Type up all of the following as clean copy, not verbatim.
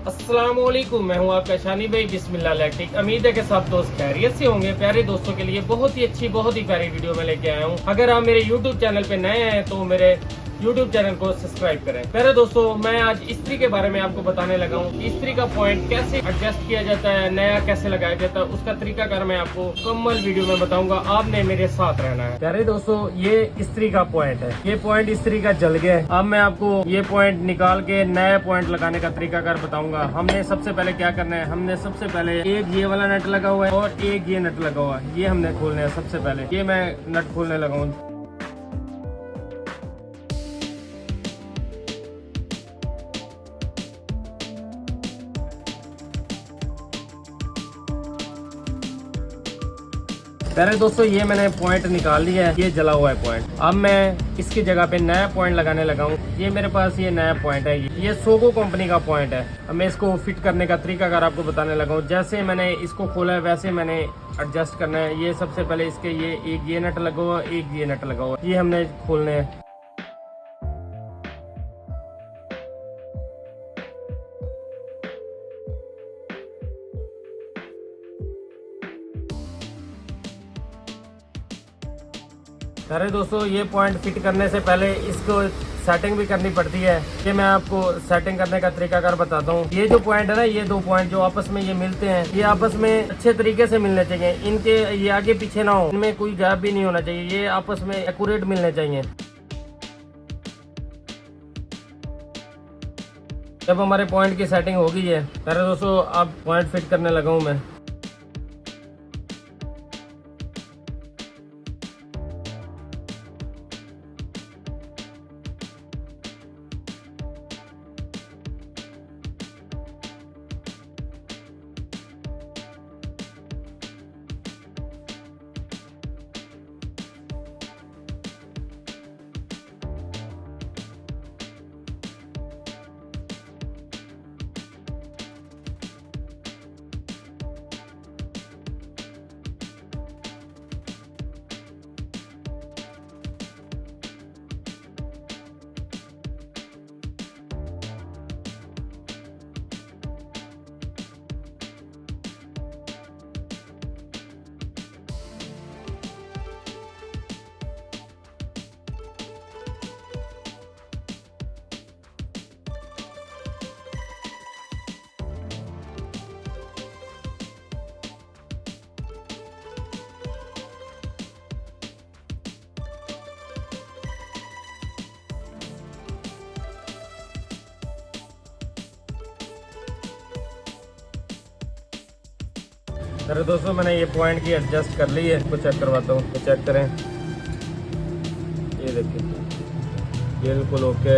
अस्सलामुअलैकुम, मैं हूं आपका शानी भाई बिस्मिल्लाह इलेक्ट्रिक। उम्मीद है कि सब दोस्त खैरियत से होंगे। प्यारे दोस्तों के लिए बहुत ही अच्छी बहुत ही प्यारी वीडियो में लेके आया हूं। अगर आप मेरे YouTube चैनल पे नए हैं तो मेरे YouTube चैनल को सब्सक्राइब करें। प्यारे दोस्तों, मैं आज इस्त्री के बारे में आपको बताने लगा हूँ। इस्त्री का पॉइंट कैसे एडजस्ट किया जाता है, नया कैसे लगाया जाता है, उसका तरीकाकार मैं आपको मुकम्मल वीडियो में बताऊंगा। आपने मेरे साथ रहना है। प्यारे दोस्तों, ये इस्त्री का पॉइंट है। ये पॉइंट इस्त्री का जल गया है। अब मैं आपको ये पॉइंट निकाल के नया पॉइंट लगाने का तरीकाकार बताऊंगा। हमने सबसे पहले क्या करना है, हमने सबसे पहले एक ये वाला नट लगा हुआ है और एक ये नट लगा हुआ है, ये हमने खोलना है। सबसे पहले ये मैं नट खोलने लगा हूँ। पहले दोस्तों ये मैंने पॉइंट निकाल लिया है, ये जला हुआ है पॉइंट। अब मैं इसकी जगह पे नया पॉइंट लगाने लगा हूँ। ये मेरे पास ये नया पॉइंट है, ये सोगो कंपनी का पॉइंट है। अब मैं इसको फिट करने का तरीका अगर आपको बताने लगा हूँ। जैसे मैंने इसको खोला है वैसे मैंने एडजस्ट करना है। ये सबसे पहले इसके ये नट लगा हुआ, एक ये नट लगा हुआ, ये हमने खोलने हैं। अरे दोस्तों, ये पॉइंट फिट करने से पहले इसको सेटिंग भी करनी पड़ती है। ये मैं आपको सेटिंग करने का तरीकाकार बताता हूँ। ये जो पॉइंट है ना, ये दो पॉइंट जो आपस में ये मिलते हैं, ये आपस में अच्छे तरीके से मिलने चाहिए। इनके ये आगे पीछे ना हो, इनमें कोई गैप भी नहीं होना चाहिए। ये आपस में एक्यूरेट मिलने चाहिए। जब हमारे पॉइंट की सेटिंग हो गई है, अरे दोस्तों अब पॉइंट फिट करने लगा हूँ मैं। अरे दोस्तों, मैंने ये पॉइंट की एडजस्ट कर ली है। इसको चेक करवाता हूँ, तो चेक करें। ये देखिए बिल्कुल ओके।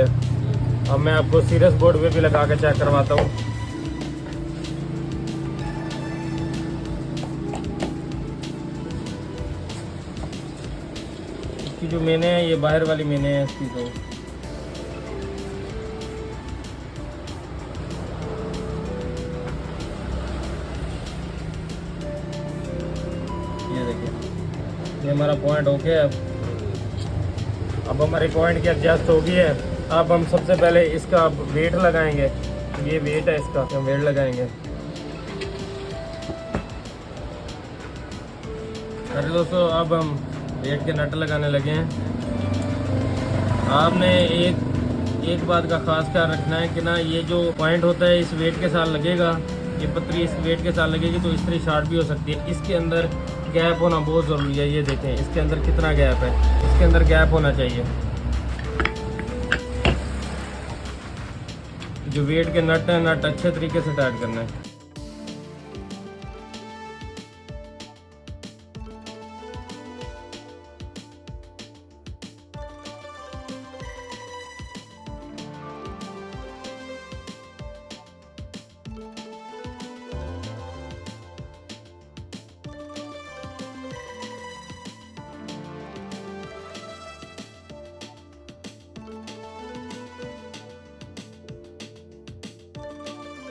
अब मैं आपको सीरियस बोर्ड पे भी लगा के चेक करवाता हूँ। इसकी जो मेने है, ये बाहर वाली मेने है इसकी। तो ये देखिए, ये हमारा पॉइंट ओके है। अब हमारी पॉइंट की एडजस्ट हो गई है। अब हम सबसे पहले इसका वेट लगाएंगे। ये वेट है इसका, हम वेट लगाएंगे। अरे दोस्तों, अब हम वेट के नट लगाने लगे हैं। आपने एक बात का खास ख्याल रखना है कि ना, ये जो पॉइंट होता है इस वेट के साथ लगेगा, ये पतरी इस वेट के साथ लगेगी तो इस्त्री शॉर्ट भी हो सकती है। इसके अंदर गैप होना बहुत ज़रूरी है। ये देखें इसके अंदर कितना गैप है, इसके अंदर गैप होना चाहिए। जो वेट के नट है, नट अच्छे तरीके से टाइट करना है।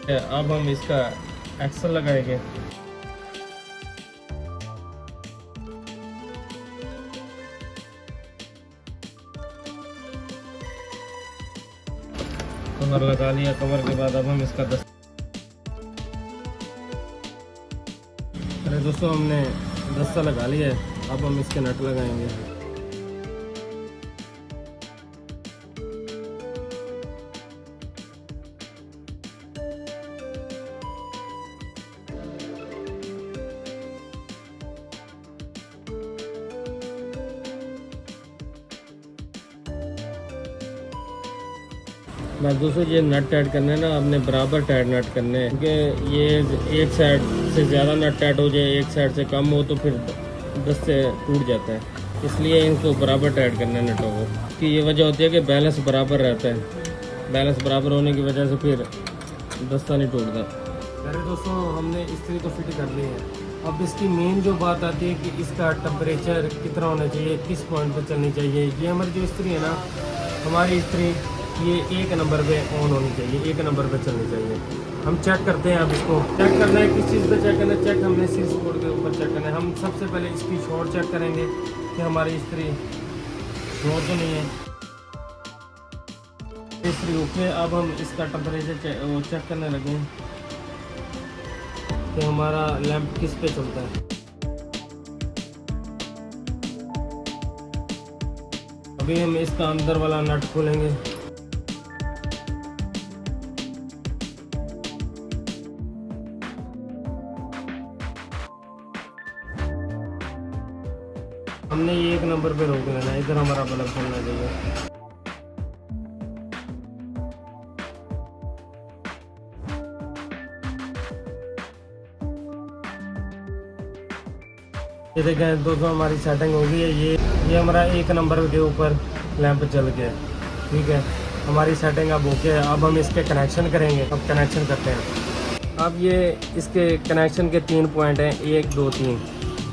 अब हम इसका एक्सल लगाएंगे। कवर लगा लिया। कवर के बाद अब हम इसका अरे दोस्तों, हमने दस्ता लगा लिया है, अब हम इसके नट लगाएंगे। बस दोस्तों, ये नट टाइट करने हैं ना, आपने बराबर टाइट नट करने हैं, क्योंकि ये एक साइड से ज़्यादा नट टाइट हो जाए, एक साइड से कम हो तो फिर दस्ते टूट जाता है। इसलिए इनको बराबर टाइट करना है नटों को, कि ये वजह होती है कि बैलेंस बराबर रहता है। बैलेंस बराबर होने की वजह से फिर दस्ता नहीं टूटता। अरे दोस्तों, हमने इस्त्री तो फिट कर ली है। अब इसकी मेन जो बात आती है कि इसका टेम्परेचर कितना होना चाहिए, किस पॉइंट पर चलनी चाहिए। ये हमारी जो इस्त्री है ना, हमारी इस्त्री ये 1 नंबर पे ऑन होनी चाहिए, 1 नंबर पे चलनी चाहिए। हम चेक करते हैं। अब इसको चेक करना है, किस चीज़ पे चेक करना है? चेक हमने स्विच बोर्ड के ऊपर चेक करना है। हम सबसे पहले इसकी शॉर्ट चेक करेंगे कि हमारी इस्त्री शॉर्ट तो नहीं है। इस्त्री ओके। अब हम इसका टेम्परेचर चेक करने लगे कि हमारा लैंप किस पे चलता है। अभी हम इसका अंदर वाला नट खोलेंगे। हमने ये 1 नंबर पे रोक लेना है, इधर हमारा बल्ब चलना चाहिए। ये देखें दोस्तों, हमारी सेटिंग हो गई है। ये हमारा 1 नंबर के ऊपर लैंप चल गया। ठीक है, हमारी सेटिंग अब ओके है। अब हम इसके कनेक्शन करेंगे। अब कनेक्शन करते हैं। अब ये इसके कनेक्शन के 3 पॉइंट हैं, 1 2 3।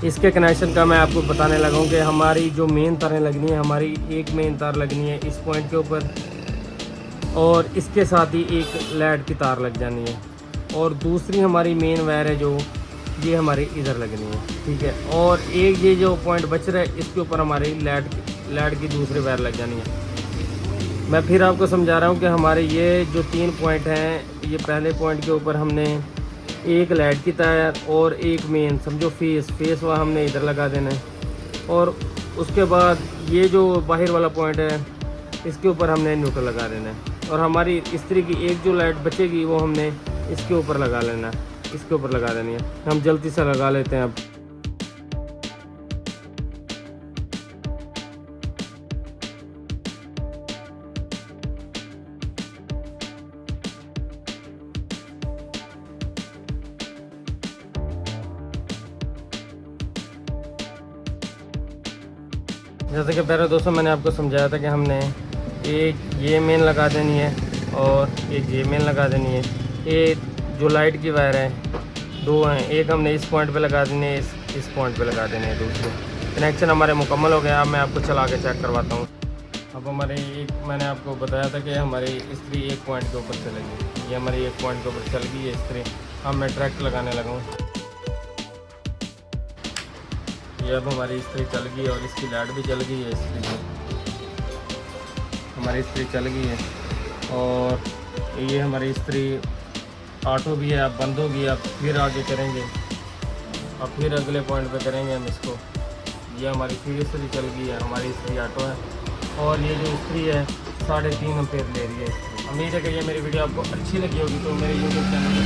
इसके कनेक्शन का मैं आपको बताने लगा हूँ कि हमारी जो मेन तारें लगनी है, हमारी एक मेन तार लगनी है इस पॉइंट के ऊपर, और इसके साथ ही एक लाइट की तार लग जानी है, और दूसरी हमारी मेन वायर है जो ये हमारी इधर लगनी है। ठीक है, और एक ये जो पॉइंट बच रहा है इसके ऊपर हमारी लाइट की दूसरी वायर लग जानी है। मैं फिर आपको समझा रहा हूँ कि हमारे ये जो 3 पॉइंट हैं, ये पहले पॉइंट के ऊपर हमने एक लाइट की तार और एक मेन, समझो फेस वह हमने इधर लगा देना है, और उसके बाद ये जो बाहर वाला पॉइंट है इसके ऊपर हमने न्यूट्रल लगा देना है, और हमारी इस्त्री की एक जो लाइट बचेगी वो हमने इसके ऊपर लगा लेना है, इसके ऊपर लगा देनी है। हम जल्दी से लगा लेते हैं। अब जैसे कि पहले दोस्तों मैंने आपको समझाया था कि हमने एक ये मेन लगा देनी है और एक ये मेन लगा देनी है। ये जो लाइट की वायर है 2 हैं, एक हमने इस पॉइंट पे लगा देनी है, इस पॉइंट पे लगा देनी है। दूसरे कनेक्शन हमारे मुकम्मल हो गया। अब मैं आपको चला के चेक करवाता हूँ। अब हमारे मैंने आपको बताया था कि हमारी इस्त्री 1 पॉइंट के ऊपर चलेगी। ये हमारी 1 पॉइंट के ऊपर चल गई है इस्त्री। अब मैं ट्रैक्ट लगाने लगा हूँ। ये अब हमारी इस्त्री चल गई है और इसकी लाइट भी चल गई है। इस्त्री की हमारी इस्त्री चल गई है, और ये हमारी इस्त्री ऑटो भी है। अब बंद होगी। अब फिर आगे करेंगे, अब फिर अगले पॉइंट पे करेंगे हम इसको। ये हमारी फिर इस्त्री चल गई है, हमारी इस्त्री ऑटो है, और ये जो इस्त्री है 3.5 एम्पीयर ले रही है इस्त्री। उम्मीद है कि ये मेरी वीडियो आपको अच्छी लगी होगी, तो मेरे यूट्यूब चैनल